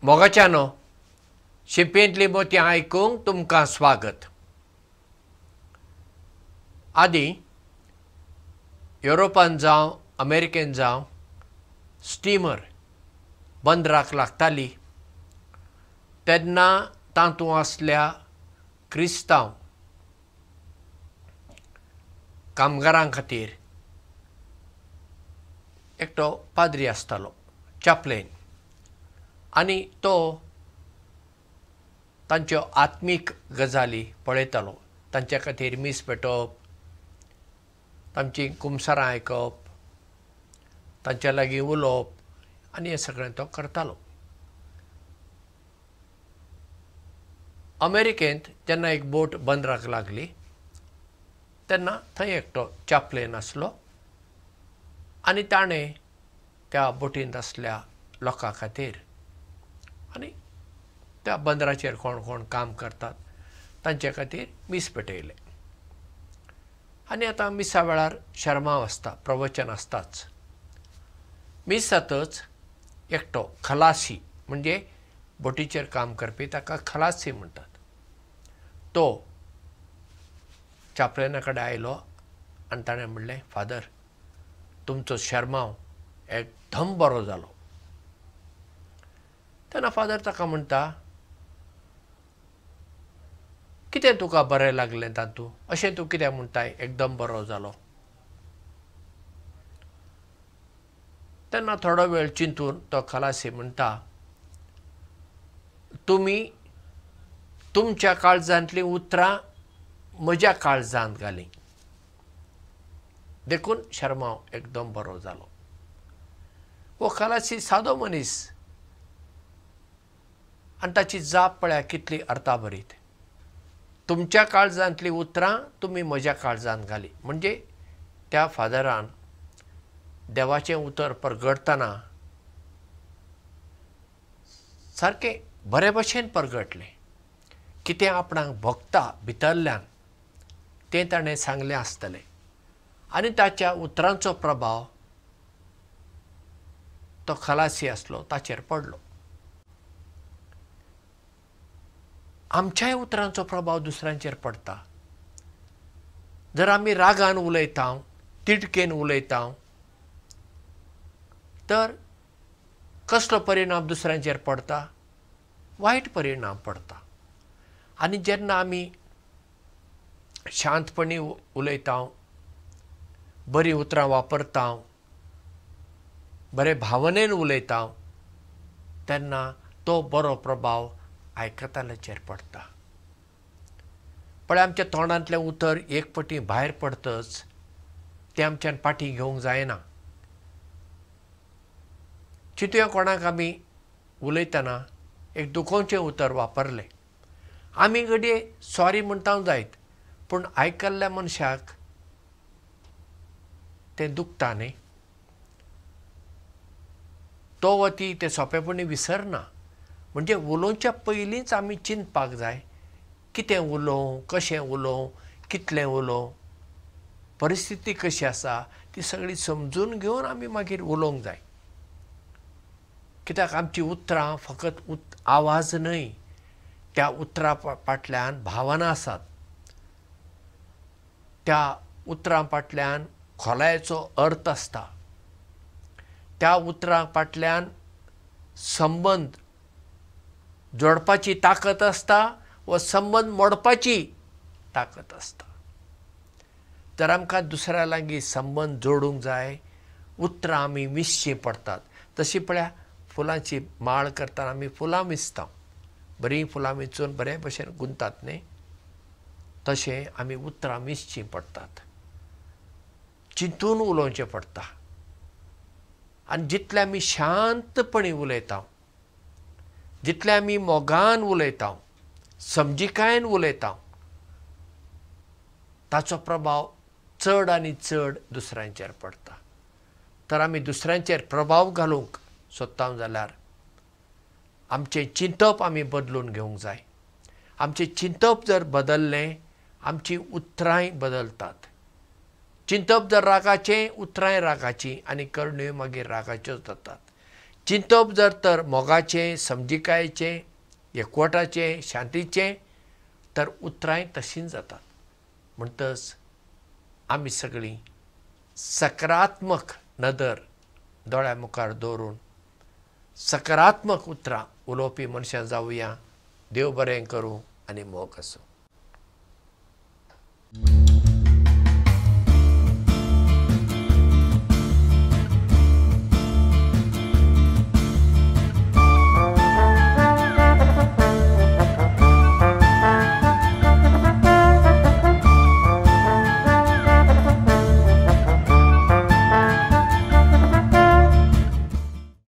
मोगाच्यानो शिंपेंतली मोती आयकूंक तुमकां स्वागत. आदीं युरोपान जावं अमेरिकेन जावं स्टिमर बंदराक लागताली तेन्ना तातूंत आसल्या क्रिस्तांव कामगारां खातीर एकटो पाद्री आसतालो, चॅप्लेन, आनी तो तांच्यो आत्मीक गजाली पळयतालो. तांचे खातीर मीस पेटोवप, तांची कुमसारां आयकप, तांचे लागीं उलोवप आनी हें सगळें तो करतालो. अमेरिकेंत जेन्ना एक बोट बंदराक लागली तेन्ना थंय एकटो चॅप्लेन आसलो आनी ताणें त्या बोटींत आसल्या लोकां खातीर आनी त्या बंदराचेर कोण कोण काम करतात तांचे खातीर मीस पेटयलें. आनी आतां मिसा वेळार शर्माव आसता, प्रवचन आसताच. मीस जातच एकटो खलासी, म्हणजे बोटीचेर काम करपी ताका खलासी म्हणटात, तो चॅप्लेना कडेन आयलो आनी ताणें म्हणलें, फादर, तुमचो शर्माव एकदम बरो जालो. तेन्ना फादर ताका म्हणटा, कितें तुका बरें लागलें तातूंत, अशें तूं कितें म्हणटाय एकदम बरो जालो. तेन्ना थोडो वेळ चिंतून तो खलासी म्हणटा, तुमी तुमच्या काळजांतलीं उतरां म्हज्या काळजांत घालीं, देखून शर्माव एकदम बरो जालो. हो खलासी सादो मनीस आनी ताची जाप पळया कितली अर्थाभरीत. तुमच्या काळजांतलीं उतरां तुमी म्हज्या काळजांत घालीं, म्हणजे त्या फादरान देवाचें उतर परगटतना सारकें बरे भशेन परगटलें. कितें आपणाक भोगता भितरल्यान तें ताणें सांगलें आसतलें आनी ताच्या उतरांचो प्रभाव तो खलासी आसलो ताचेर पडलो. आमच्याय उतरांचो प्रभाव दुसऱ्यांचेर पडटा. जर आमी रागान उलयता, तिडकेन उलयता, तर कसलो परिणाम दुसऱ्यांचेर पडटा? वायट परिणाम पडटा. आनी जेन्ना आमी शांतपणी उलयता, बरी उतरां वापरता, बरे भावनेन उलयता, तेन्ना तो बरो प्रभाव आयकताल्याचेर पडटा. पण आमच्या तोंडांतलें उतर एक पटी भायर पडतच तें आमच्यान फाटीं घेवंक जायना. चिंतुया, कोणाक आमी उलयतना एक दुखोवचें उतर वापरलें, आमी घडये सॉरी म्हणटा जायत, पूण आयकल्ल्या मनशाक तें दुखता न्ही. तो वा ती तें सोंपेपणी विसरना. म्हणजे उलोवच्या पयलींच आमी चिंतपाक जाय, कितें उलोवं, कशें उलोवं, कितलें उलोवं, परिस्थिती कशी आसा ती सगळी समजून घेवन आमी मागीर उलोवंक जाय. कित्याक आमची उतरां फकत आवाज न्हय, त्या उतरां फाटल्यान भावना आसात. त्या उतरां फाटल्यान खोलायेचो अर्थ आसता. त्या उतरां फाटल्यान संबंद जोडपाची ताकत आसता वा संबंद मोडपाची ताकत आसता. जर आमकां दुसऱ्या लागीं संबंद जोडूंक जाय, उतरां आमी विसचीं पडटात. तशी पळया, फुलांची माळ करतना आमी फुलां विसता, बरीं फुलां विंचून बरे भशेन गुंतात न्ही, तशें आमी उतरां विसचीं पडटात. चिंतून उलोवचें पडटा. आनी जितले आमी शांतपणी उलयता, जितले आमी मोगान उलयता, समजिकायेन उलयता, ताचो प्रभाव चड आनी चड दुसऱ्यांचेर पडटा. तर आमी दुसऱ्यांचेर प्रभाव घालूंक सोदता जाल्यार आमचें चिंतप आमी बदलून घेवंक जाय. आमचें चिंतप जर बदल्लें, आमची उतरांय बदलतात. चिंतप जर रागाचें, उतरांय रागाचीं आनी करण्यो मागीर रागाच्योच जातात. चिंतप जर तर मोगाचें समजिकायेचें एकवटाचें शांतीचें तर उतरांय तशींच जातात. म्हणटच आमी सगळीं सकारात्मक नदर दोळ्या मुखार दवरून सकारात्मक उतरां उलोवपी मनशां जावया. देव बरें करूं आनी मोग आसूं.